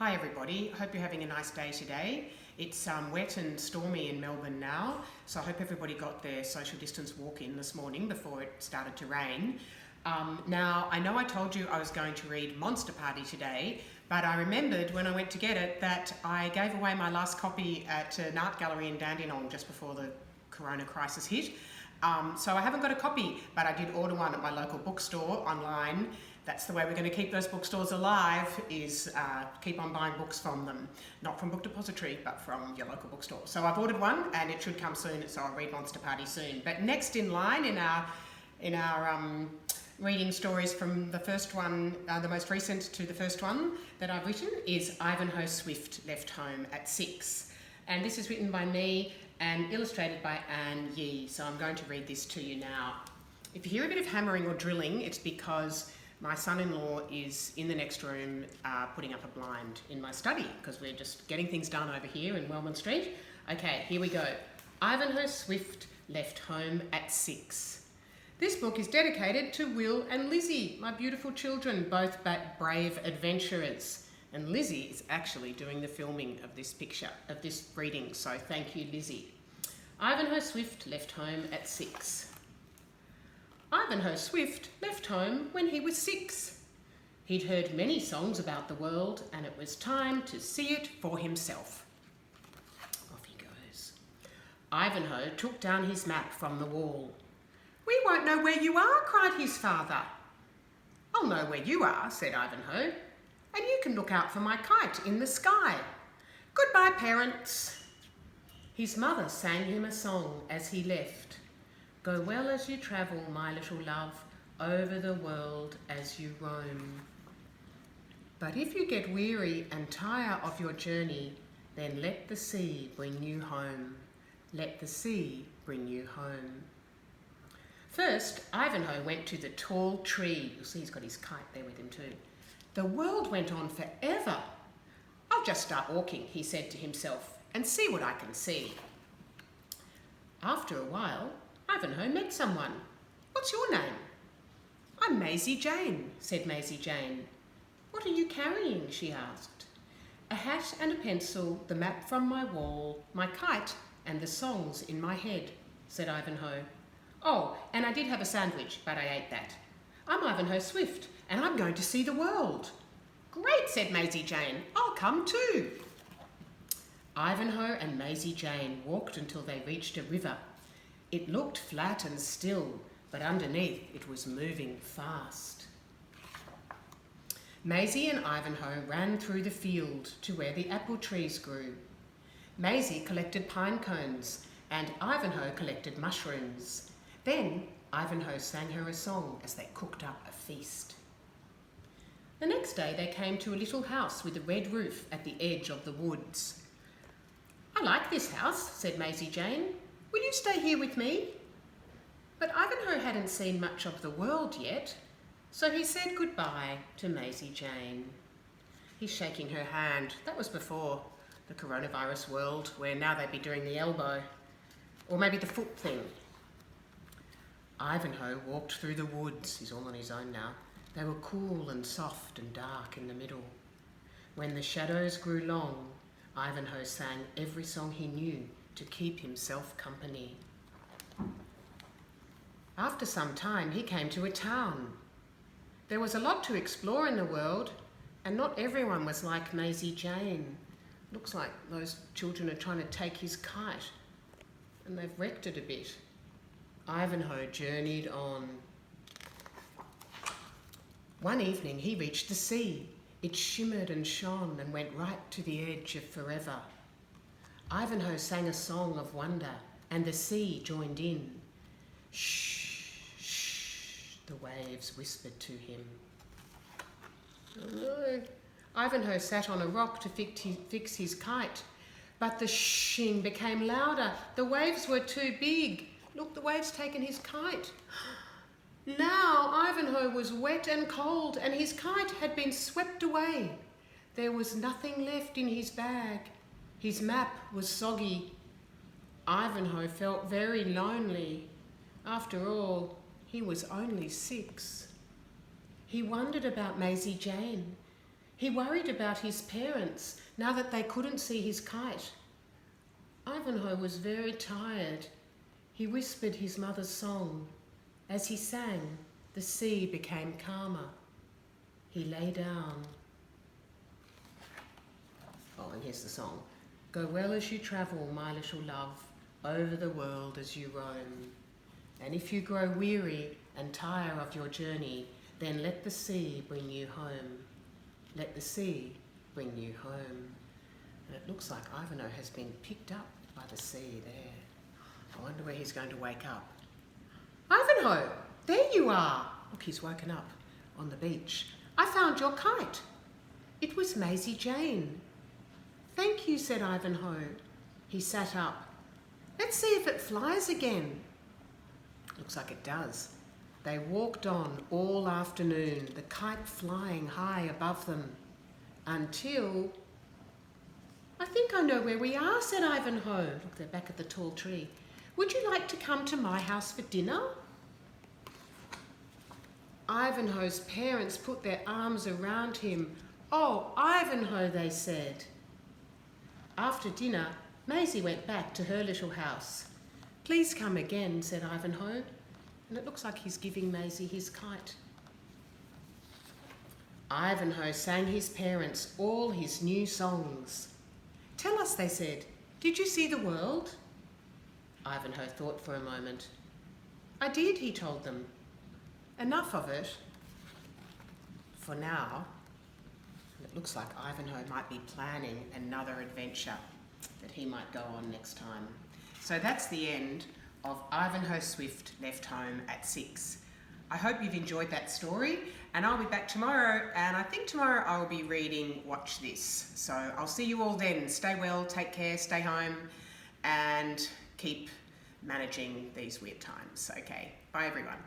Hi everybody, I hope you're having a nice day today. It's wet and stormy in Melbourne now, so I hope everybody got their social distance walk in this morning before it started to rain. Now, I know I told you I was going to read Monster Party today, but I remembered when I went to get it that I gave away my last copy at an art gallery in Dandenong just before the corona crisis hit. So I haven't got a copy, but I did order one at my local bookstore online. That's the way we're going to keep those bookstores alive, is keep on buying books from them. Not from Book Depository, but from your local bookstore. So I've ordered one and it should come soon, so I'll read Monster Party soon. But next in line in our reading stories from the first one, the most recent to the first one that I've written, is Ivanhoe Swift Left Home at 6. And this is written by me and illustrated by Anne Yee. So I'm going to read this to you now. If you hear a bit of hammering or drilling, it's because my son-in-law is in the next room putting up a blind in my study because we're just getting things done over here in Wellman Street. Okay, here we go. Ivanhoe Swift Left Home at 6. This book is dedicated to Will and Lizzie, my beautiful children, both brave adventurers. And Lizzie is actually doing the filming of this picture, of this reading, so thank you, Lizzie. Ivanhoe Swift left home at 6. Ivanhoe Swift left home when he was 6. He'd heard many songs about the world, and it was time to see it for himself. Off he goes. Ivanhoe took down his map from the wall. "We won't know where you are," cried his father. "I'll know where you are," said Ivanhoe, "and you can look out for my kite in the sky. Goodbye, parents." His mother sang him a song as he left. "Go well as you travel, my little love, over the world as you roam. But if you get weary and tire of your journey, then let the sea bring you home. Let the sea bring you home." First, Ivanhoe went to the tall tree. You'll see he's got his kite there with him too. The world went on forever. "I'll just start walking," he said to himself, "and see what I can see." After a while, Ivanhoe met someone. "What's your name?" "I'm Maisie Jane," said Maisie Jane. "What are you carrying?" she asked. "A hat and a pencil, the map from my wall, my kite and the songs in my head," said Ivanhoe. "Oh, and I did have a sandwich, but I ate that. I'm Ivanhoe Swift, and I'm going to see the world." "Great," said Maisie Jane. "I'll come too." Ivanhoe and Maisie Jane walked until they reached a river. It looked flat and still, but underneath it was moving fast. Maisie and Ivanhoe ran through the field to where the apple trees grew. Maisie collected pine cones, and Ivanhoe collected mushrooms. Then Ivanhoe sang her a song as they cooked up a feast. The next day they came to a little house with a red roof at the edge of the woods. "I like this house," said Maisie Jane. "Will you stay here with me?" But Ivanhoe hadn't seen much of the world yet, so he said goodbye to Maisie Jane. He's shaking her hand. That was before the coronavirus world, where now they'd be doing the elbow, or maybe the foot thing. Ivanhoe walked through the woods. He's all on his own now. They were cool and soft and dark in the middle. When the shadows grew long, Ivanhoe sang every song he knew to keep himself company. After some time, he came to a town. There was a lot to explore in the world, and not everyone was like Maisie Jane. Looks like those children are trying to take his kite, and they've wrecked it a bit. Ivanhoe journeyed on. One evening he reached the sea. It shimmered and shone and went right to the edge of forever. Ivanhoe sang a song of wonder, and the sea joined in. "Shh, shh," the waves whispered to him. Oh no. Ivanhoe sat on a rock to fix his kite, but the shhing became louder. The waves were too big. Look, the wave's taken his kite. Now Ivanhoe was wet and cold, and his kite had been swept away. There was nothing left in his bag. His map was soggy. Ivanhoe felt very lonely. After all, he was only 6. He wondered about Maisie Jane. He worried about his parents now that they couldn't see his kite. Ivanhoe was very tired. He whispered his mother's song. As he sang, the sea became calmer. He lay down. Oh, and here's the song. Go well as you travel, my little love, over the world as you roam. And if you grow weary and tire of your journey, then let the sea bring you home. Let the sea bring you home. And it looks like Ivanhoe has been picked up by the sea there. I wonder where he's going to wake up. Ivanhoe, there you are. Look, he's woken up on the beach. I found your kite. It was Maisie Jane. Thank you, said Ivanhoe. He sat up. Let's see if it flies again. Looks like it does. They walked on all afternoon, the kite flying high above them, until... I think I know where we are, said Ivanhoe. Look, they're back at the tall tree. Would you like to come to my house for dinner? Ivanhoe's parents put their arms around him. Oh, Ivanhoe, they said. After dinner, Maisie went back to her little house. Please come again, said Ivanhoe. And it looks like he's giving Maisie his kite. Ivanhoe sang his parents all his new songs. Tell us, they said, did you see the world? Ivanhoe thought for a moment. I did, he told them. Enough of it. For now. It looks like Ivanhoe might be planning another adventure that he might go on next time. So that's the end of Ivanhoe Swift left home at 6. I hope you've enjoyed that story, and I'll be back tomorrow, and I think tomorrow I'll be reading Watch This. So I'll see you all then. Stay well, take care, stay home, and keep managing these weird times. Okay, bye everyone.